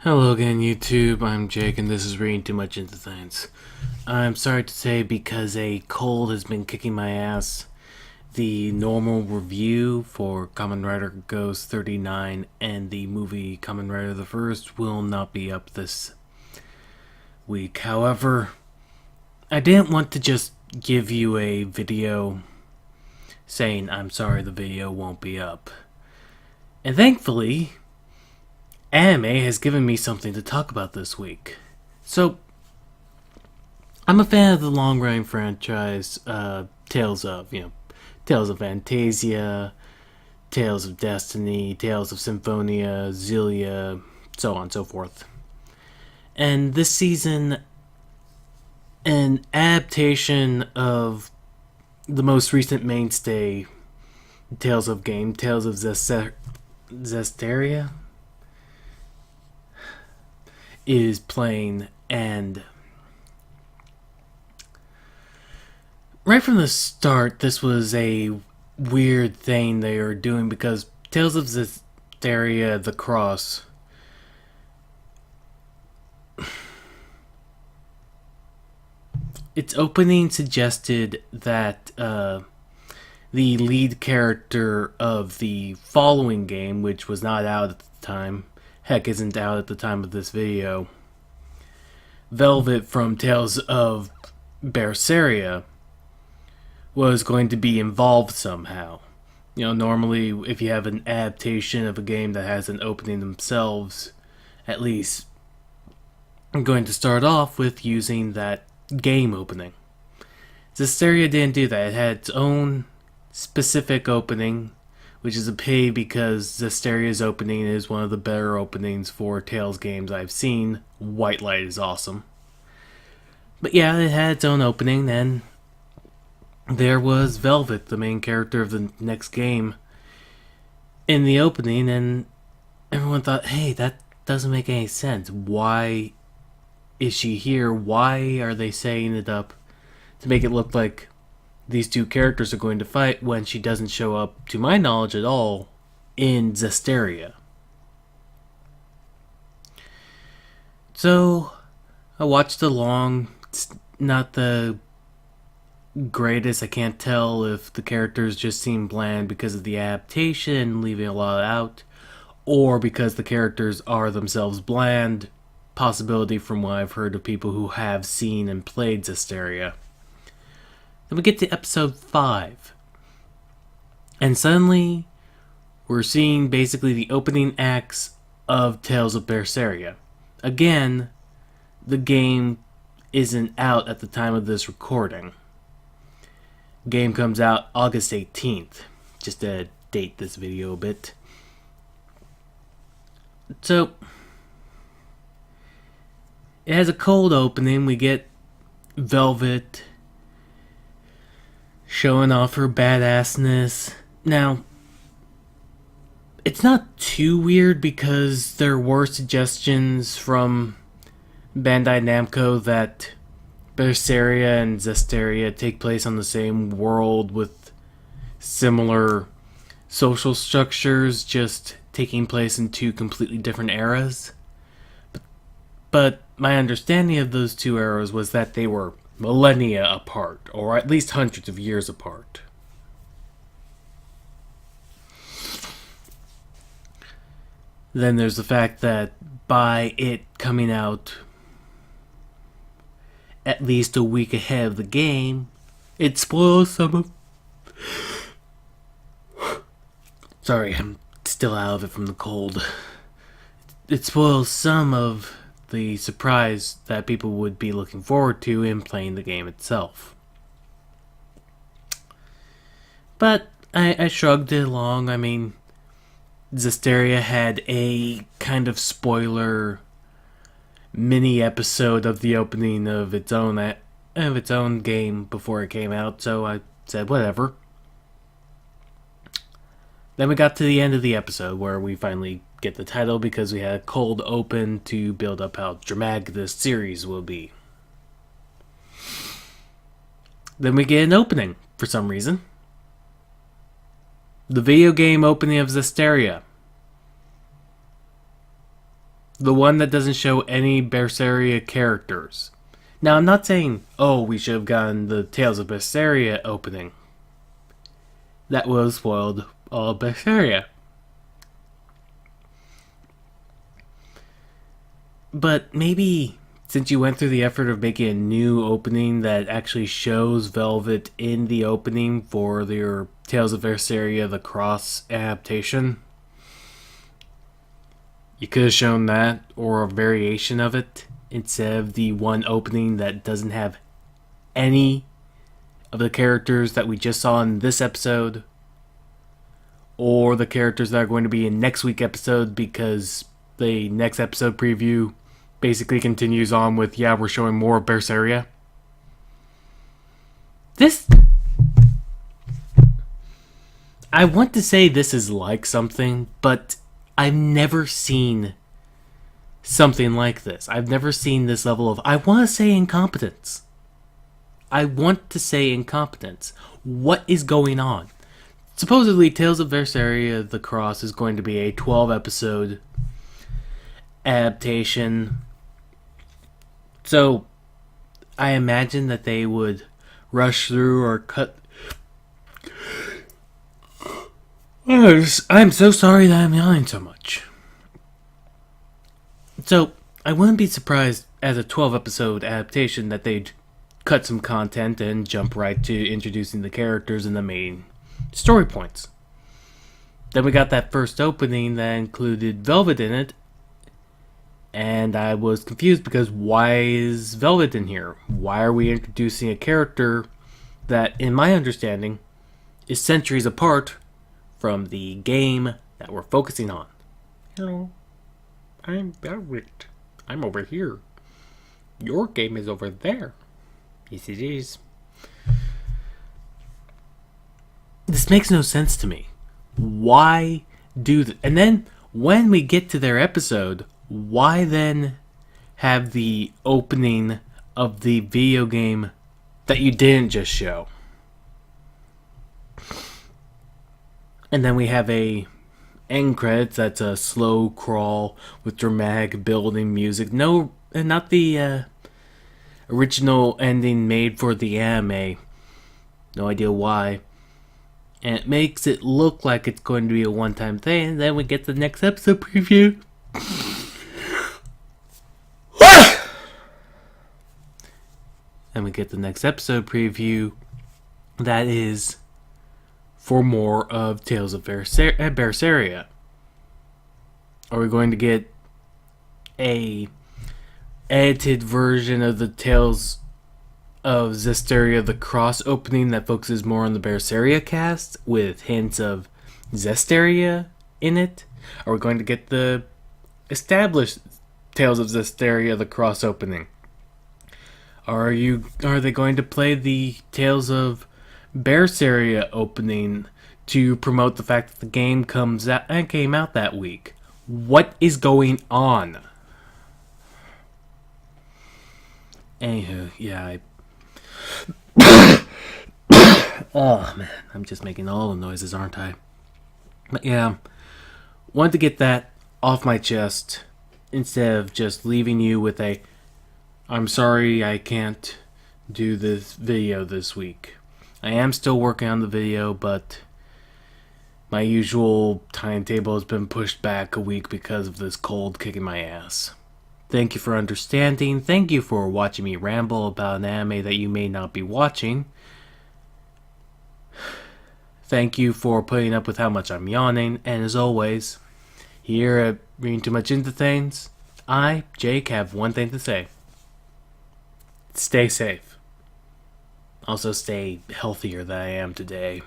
Hello again, YouTube. I'm Jake, and this is Reading Too Much Into Science. I'm sorry to say, because a cold has been kicking my ass, the normal review for Kamen Rider Ghost 39 and the movie Kamen Rider the First will not be up this week. However, I didn't want to just give you a video saying I'm sorry the video won't be up. And thankfully, anime has given me something to talk about this week. So, I'm a fan of the long-running franchise, Tales of, Tales of Fantasia, Tales of Destiny, Tales of Symphonia, Zelia, so on and so forth. And this season, an adaptation of the most recent mainstay Tales of Zesteria, is playing, and right from the start, this was a weird thing they were doing, because Tales of Zesteria The Cross its opening suggested that the lead character of the following game, which was not out at the time, heck, isn't out at the time of this video, Velvet from Tales of Berseria, was going to be involved somehow. Normally, if you have an adaptation of a game that has an opening themselves, at least I'm going to start off with using that game opening. Zesteria didn't do that. It had its own specific opening, which is a pity because Zesteria's opening is one of the better openings for Tales games I've seen. White Light is awesome. But yeah, it had its own opening, and there was Velvet, the main character of the next game, in the opening, and everyone thought, hey, that doesn't make any sense. Why is she here? Why are they setting it up to make it look like these two characters are going to fight when she doesn't show up, to my knowledge at all, in Zesteria? So, I watched along. It's not the greatest. I can't tell if the characters just seem bland because of the adaptation, leaving a lot out, or because the characters are themselves bland. Possibility from what I've heard of people who have seen and played Zesteria. Then we get to episode 5. And suddenly, we're seeing basically the opening acts of Tales of Berseria. Again, the game isn't out at the time of this recording. Game comes out August 18th. Just to date this video a bit. So, it has a cold opening. We get Velvet showing off her badassness. Now, it's not too weird because there were suggestions from Bandai Namco that Berseria and Zesteria take place on the same world with similar social structures, just taking place in two completely different eras. But my understanding of those two eras was that they were millennia apart, or at least hundreds of years apart. Then there's the fact that by it coming out at least a week ahead of the game, it spoils some of... Sorry, I'm still out of it from the cold. It spoils some of the surprise that people would be looking forward to in playing the game itself. But I shrugged it along. I mean, Zesteria had a kind of spoiler mini episode of the opening of its own game before it came out, so I said whatever. Then we got to the end of the episode where we finally get the title, because we had a cold open to build up how dramatic this series will be. Then we get an opening for some reason. The video game opening of Zesteria. The one that doesn't show any Berseria characters. Now, I'm not saying, oh, we should have gotten the Tales of Zesteria opening. That would have spoiled all of Berseria. But maybe, since you went through the effort of making a new opening that actually shows Velvet in the opening for your Tales of Zesteria The Cross adaptation, you could have shown that, or a variation of it, instead of the one opening that doesn't have any of the characters that we just saw in this episode, or the characters that are going to be in next week's episode, because the next episode preview basically continues on with, yeah, we're showing more of Berseria. I want to say this is like something, but I've never seen something like this. I've never seen this level of, I want to say incompetence. What is going on? Supposedly, Tales of Zesteria The Cross is going to be a 12-episode adaptation. So, I imagine that they would rush through or cut... I'm so sorry that I'm yawning so much. So, I wouldn't be surprised as a 12-episode adaptation that they'd cut some content and jump right to introducing the characters and the main story points. Then we got that first opening that included Velvet in it, and I was confused because why is Velvet in here? Why are we introducing a character that, in my understanding, is centuries apart from the game that we're focusing on? Hello, I'm Velvet. I'm over here. Your game is over there. Yes, it is. This makes no sense to me. Why do that? And then, when we get to their episode, why then have the opening of the video game that you didn't just show? And then we have a end credits that's a slow crawl with dramatic building music. No, not the original ending made for the anime. No idea why. And it makes it look like it's going to be a one-time thing. And then we get the next episode preview. And we get the next episode preview that is for more of Tales of Berseria. Are we going to get a edited version of the Tales of Zesteria The Cross opening that focuses more on the Berseria cast with hints of Zesteria in it? Are we going to get the established Tales of Zesteria The Cross opening? Are they going to play the Tales of Berseria opening to promote the fact that the game came out that week? What is going on? Anywho, yeah, oh man, I'm just making all the noises, aren't I? But yeah, wanted to get that off my chest instead of just leaving you with a, I'm sorry I can't do this video this week. I am still working on the video, but my usual timetable has been pushed back a week because of this cold kicking my ass. Thank you for understanding. Thank you for watching me ramble about an anime that you may not be watching. Thank you for putting up with how much I'm yawning. And as always, here at Reading Too Much Into Things, I, Jake, have one thing to say. Stay safe. Also stay healthier than I am today.